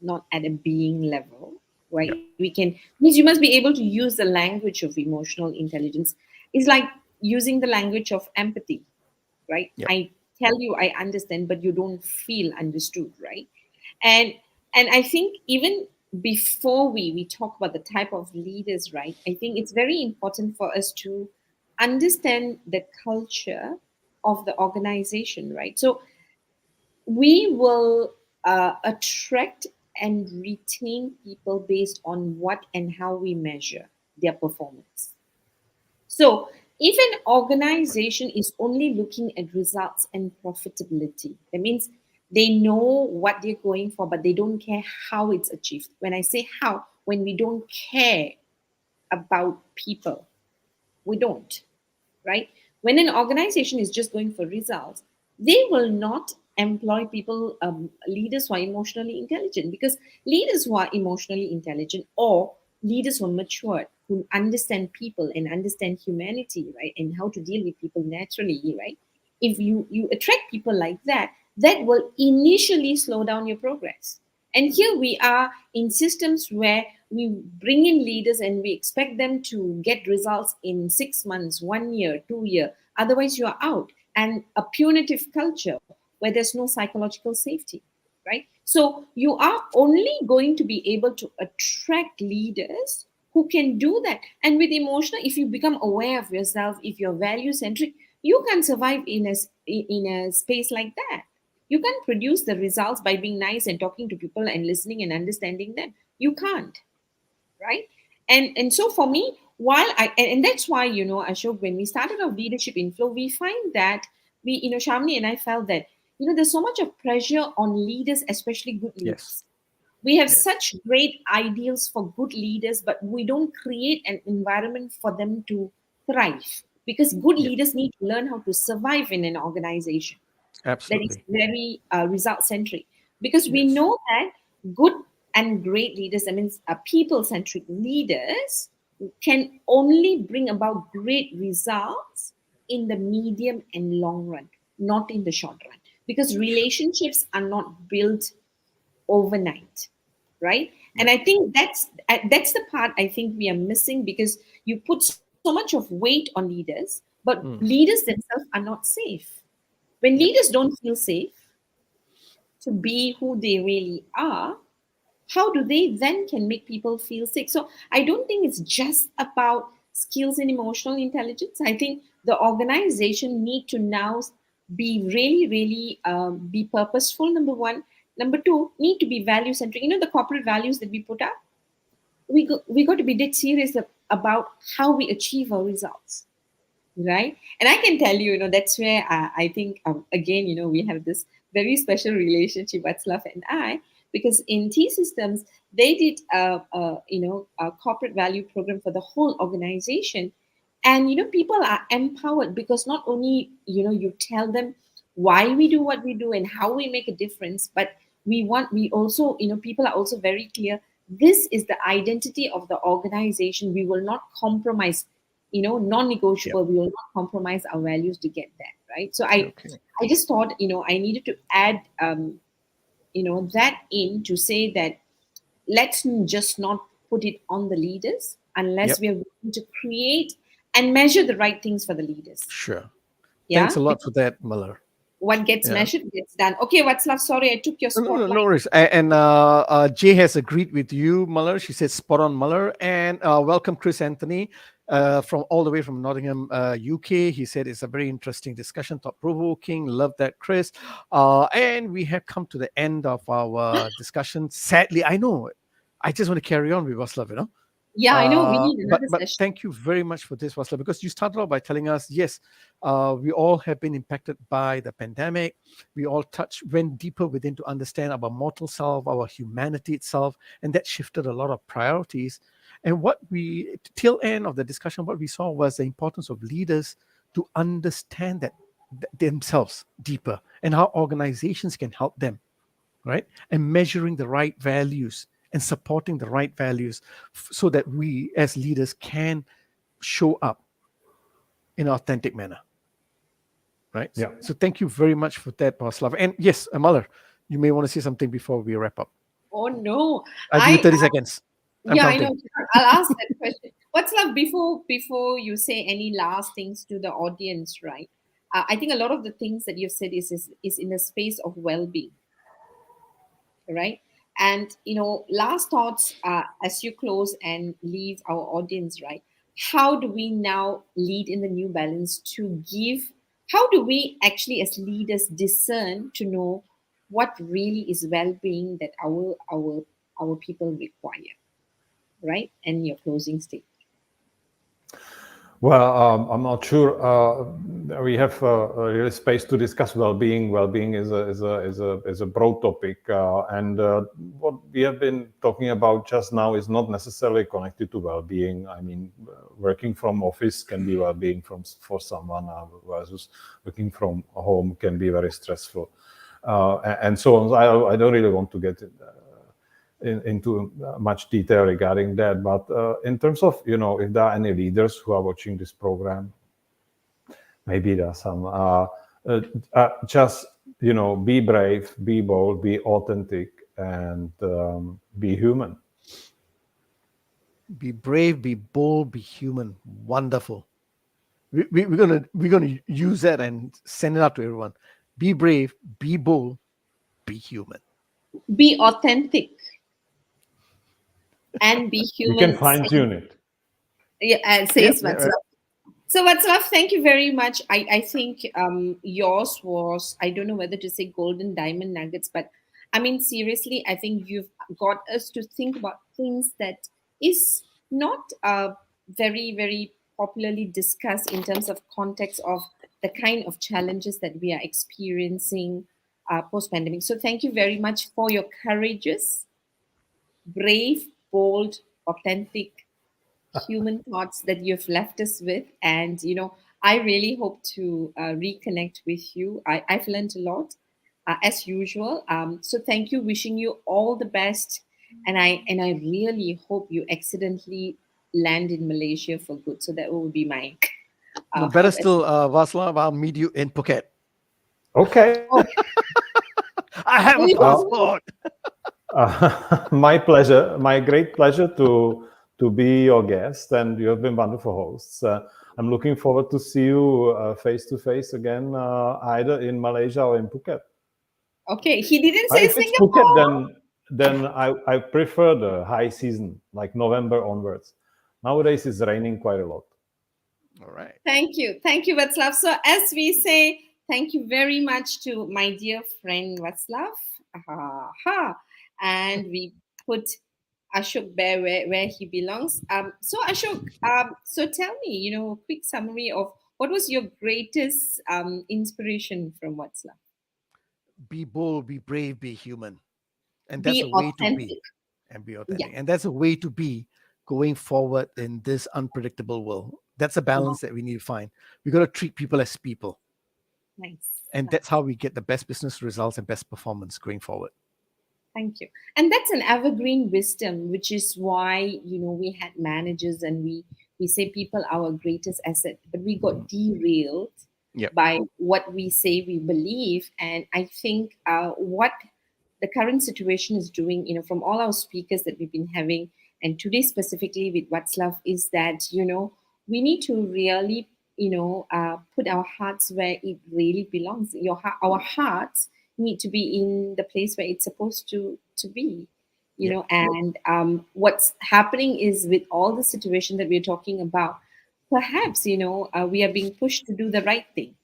S1: not at a being level, right?
S2: Yep.
S1: We can, means you must be able to use the language of emotional intelligence. It's like using the language of empathy, right?
S2: Yep.
S1: I tell you I understand, but you don't feel understood, right? And I think even before we talk about the type of leaders, right? I think it's very important for us to understand the culture of the organization, right? So we will attract and retain people based on what and how we measure their performance. So, if an organization is only looking at results and profitability, that means they know what they're going for, but they don't care how it's achieved. When I say how, when we don't care about people, we don't, right? When an organization is just going for results, they will not employ people, leaders who are emotionally intelligent, because leaders who are emotionally intelligent, or leaders who are matured, who understand people and understand humanity, right, and how to deal with people naturally, right? If you attract people like that, that will initially slow down your progress. And here we are in systems where we bring in leaders and we expect them to get results in 6 months, 1 year, 2 year. Otherwise, you are out. And a punitive culture where there's no psychological safety, right? So you are only going to be able to attract leaders who can do that. And with emotional, if you become aware of yourself, if you're value centric, you can survive in a space like that. You can't produce the results by being nice and talking to people and listening and understanding them. You can't, right? And so for me, while and that's why, Ashok, when we started our leadership in flow, we find that Shamini and I felt that there's so much of pressure on leaders, especially good
S2: Yes.
S1: leaders. We have
S2: Yes.
S1: such great ideals for good leaders, but we don't create an environment for them to thrive, because good
S2: Yep.
S1: leaders need to learn how to survive in an organization that is
S2: Absolutely.
S1: very result centric, because we
S2: Yes.
S1: know that good and great leaders, that means people centric leaders, can only bring about great results in the medium and long run, not in the short run, because
S2: Sure.
S1: relationships are not built overnight, right? And
S2: Yep.
S1: I think that's the part I think we are missing, because you put so much of weight on leaders, but
S2: Mm.
S1: leaders themselves are not safe. When
S2: Yep.
S1: leaders don't feel safe to be who they really are, how do they then can make people feel sick? So I don't think it's just about skills and emotional intelligence. I think the organization need to now be really, really be purposeful. Number one. Number two, need to be value centric. The corporate values that we put up, we got to be dead serious about how we achieve our results, right? And I can tell you, that's where I think, again, we have this very special relationship, Václav and I, because in T Systems, they did a corporate value program for the whole organization. And people are empowered, because not only you tell them why we do what we do and how we make a difference, but we also, people are also very clear, this is the identity of the organization. We will not compromise,
S2: Yep.
S1: non-negotiable. We will not compromise our values to get that, right? So i
S2: Okay.
S1: i just thought, I needed to add that in, to say that let's just not put it on the leaders unless
S2: Yep.
S1: we are willing to create and measure the right things for the leaders.
S2: Sure. Thanks
S1: Yeah.
S2: a lot for that, Muller.
S1: what gets
S2: Yeah.
S1: measured gets done. Okay, Václav, sorry, I took your
S2: No
S1: spotlight.
S2: worries. And Jay has agreed with you, Muller. She said spot on, Muller. And welcome, Chris Anthony, from all the way from Nottingham, UK. He said it's a very interesting discussion, thought provoking. Love that, Chris. And we have come to the end of our discussion. Sadly, I know. I just want to carry on with Vaslav, you know.
S1: Yeah, I know. We need
S2: But
S1: another
S2: but
S1: session.
S2: thank you very much for this, Vaslav, because you started off by telling us, yes, we all have been impacted by the pandemic. We all went deeper within to understand our mortal self, our humanity itself, and that shifted a lot of priorities. And what we, till end of the discussion, what we saw was the importance of leaders to understand that themselves deeper and how organizations can help them, right? And measuring the right values and supporting the right values so that we as leaders can show up in an authentic manner, right?
S3: Yeah.
S2: So thank you very much for that, Boslav. And yes, Amalar, you may want to say something before we wrap up.
S1: Oh no,
S2: I'll give you 30 seconds. I'm
S1: yeah, I
S2: counting.
S1: know. I'll ask that question. What's love before you say any last things to the audience, right? I think a lot of the things that you've said is in the space of well-being, right? And last thoughts as you close and leave our audience, right? How do we now lead in the new balance to give? How do we actually, as leaders, discern to know what really is well-being that our people require, right? And your closing statement.
S3: Well, I'm not sure we have really space to discuss well-being. Well-being is a broad topic, and what we have been talking about just now is not necessarily connected to well-being. I mean, working from office can be well-being for someone, versus working from home can be very stressful, and so on. I don't really want to get into much detail regarding that, but in terms of if there are any leaders who are watching this program, maybe there are some. Just be brave, be bold, be authentic, and be human.
S2: Be brave, be bold, be human. Wonderful. We're gonna use that and send it out to everyone. Be brave, be bold, be human.
S1: Be authentic and be
S3: You can
S1: human.
S3: fine tune it.
S1: Yeah,
S2: Yep.
S1: says Václav. So Václav, thank you very much. I think yours was, I don't know whether to say golden diamond nuggets, but I mean, seriously, I think you've got us to think about things that is not very, very popularly discussed in terms of context of the kind of challenges that we are experiencing post-pandemic. So thank you very much for your courageous, brave, bold, authentic human thoughts that you've left us with. And, I really hope to reconnect with you. I've learned a lot as usual. So thank you. Wishing you all the best. And I really hope you accidentally land in Malaysia for good. So that will be my
S2: No, better
S1: hope.
S2: still, Vaslav, I'll meet you in Phuket.
S3: Okay.
S1: Oh,
S2: I have a
S1: really?
S2: passport.
S3: My pleasure, my great pleasure to be your guest, and you have been wonderful hosts. I'm looking forward to see you face to face again, either in Malaysia or in Phuket.
S1: Okay. He didn't say
S3: If it's Phuket,
S1: Singapore.
S3: then I prefer the high season, like November onwards. Nowadays it's raining quite a lot.
S2: All right.
S1: Thank you. Thank you, Václav. So, as we say, thank you very much to my dear friend Václav. Aha. And we put Ashok Bear where he belongs. So, Ashok, so tell me, quick summary of what was your greatest inspiration from Václav?
S2: Be bold, be brave, be human. And that's
S1: Be
S2: a way to be.
S1: authentic.
S2: And be
S1: Yeah.
S2: authentic. And that's a way to be going forward in this unpredictable world. That's a
S1: Wow.
S2: balance that we need to find. We got to treat people as people.
S1: Nice.
S2: And that's how we get the best business results and best performance going forward.
S1: Thank you. And that's an evergreen wisdom, which is why, we had managers and we say people are our greatest asset, but we got derailed
S2: Yep.
S1: by what we say we believe. And I think what the current situation is doing, from all our speakers that we've been having, and today specifically with Václav, is that, we need to really, put our hearts where it really belongs. Our hearts need to be in the place where it's supposed to be.
S2: Yep.
S1: And what's happening is, with all the situation that we're talking about, perhaps we are being pushed to do the right thing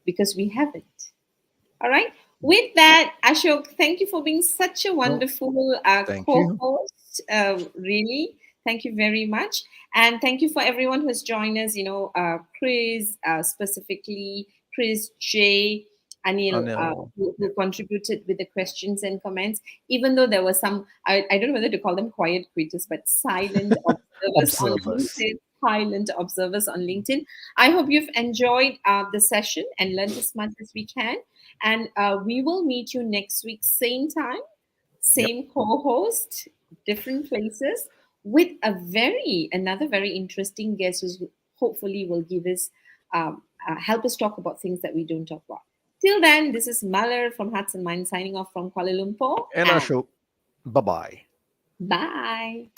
S1: because we haven't. All right. With that, Ashok, thank you for being such a
S2: No,
S1: wonderful
S2: thank you.
S1: co-host. Really, thank you very much, and thank you for everyone who has joined us. Chris, specifically Chris, Jay, Anil,
S2: Anil.
S1: who
S2: Yep.
S1: contributed with the questions and comments. Even though there were some, I don't know whether to call them quiet quitters, but silent observers on
S2: Observers.
S1: LinkedIn. Silent observers on LinkedIn. I hope you've enjoyed the session and learned as much as we can. And we will meet you next week, same time,
S2: Yep.
S1: same co-host, different places, with another very interesting guest who hopefully will give us help us talk about things that we don't talk about. Till then, this is Malar from Hearts and Minds signing off from Kuala Lumpur,
S2: And
S1: and
S2: Ashok. Bye bye.
S1: bye.